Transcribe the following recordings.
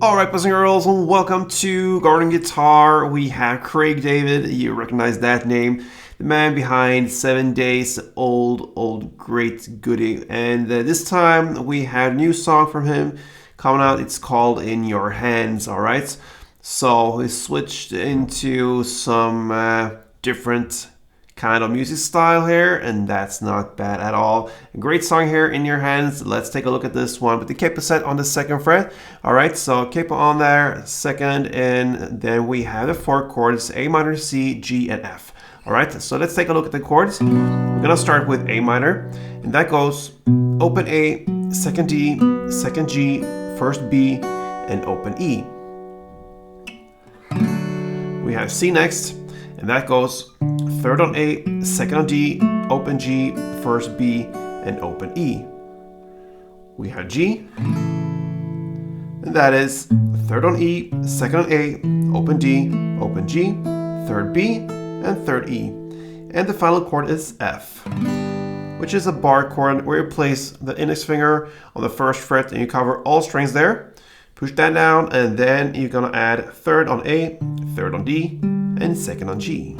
Alright, boys and girls, and welcome to Garden Guitar. We have Craig David. You recognize that name. The man behind 7 Days, old great goodie. And this time we have a new song from him coming out. It's called In Your Hands, alright? So we switched into some different kind of music style here, and that's not bad at all. A great song here, In Your Hands. Let's take a look at this one with the capo set on the 2nd fret. All right, so capo on there, 2nd, and then we have the 4 chords, A minor, C, G, and F. All right, so let's take a look at the chords. We're gonna start with A minor, and that goes open A, 2nd D, 2nd G, 1st B, and open E. We have C next, and that goes 3rd on A, 2nd on D, open G, 1st B, and open E. We have G, and that is 3rd on E, 2nd on A, open D, open G, 3rd B, and 3rd E. And the final chord is F, which is a bar chord where you place the index finger on the 1st fret and you cover all strings there. Push that down, and then you're gonna add 3rd on A, 3rd on D, and 2nd on G.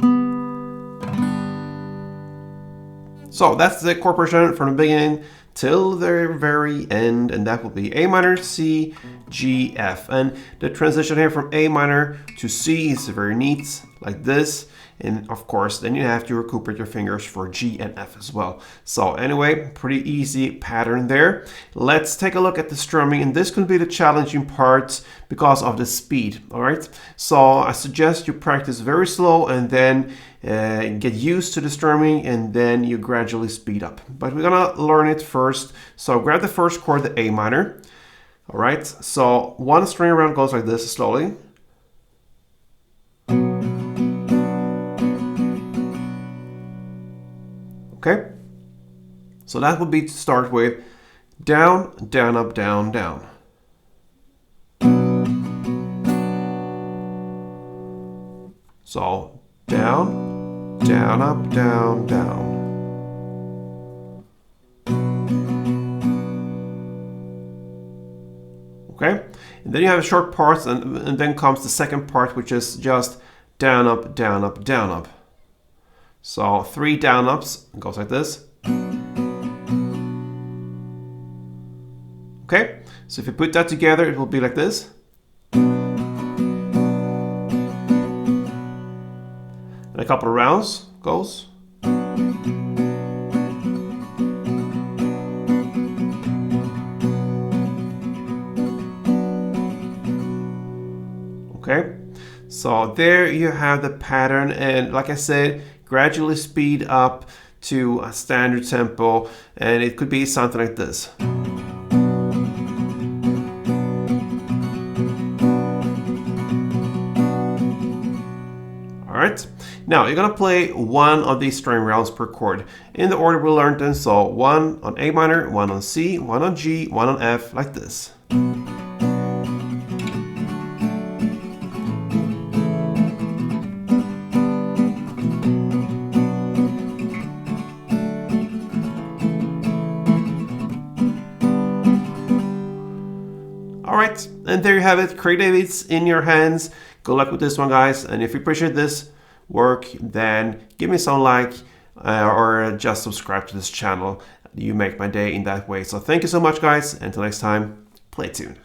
So that's the chord progression from the beginning till the very end, and that will be A minor, C, G, F. And the transition here from A minor to C is very neat, like this. And of course, then you have to recuperate your fingers for G and F as well. So anyway, pretty easy pattern there. Let's take a look at the strumming, and this could be the challenging part because of the speed, all right? So I suggest you practice very slow and then get used to the strumming, and then you gradually speed up. But we're gonna learn it first. So grab the 1st chord, the A minor, all right? So 1 string around goes like this slowly. Okay, so that would be to start with down, down, up, down, down. So down, down, up, down, down. Okay, and then you have short parts, and then comes the 2nd part, which is just down, up, down, up, down, up. So 3 down ups, goes like this. Okay, so if you put that together, it will be like this. And a couple of rounds goes. Okay, so there you have the pattern, and like I said, gradually speed up to a standard tempo, and it could be something like this. All right, now you're gonna play 1 of these string rounds per chord in the order we learned them. So 1 on A minor, 1 on C, 1 on G, 1 on F, like this. Alright, and there you have it. Craig David's In Your Hands. Good luck with this one, guys. And if you appreciate this work, then give me some like or just subscribe to this channel. You make my day in that way. So thank you so much, guys. Until next time, play tuned.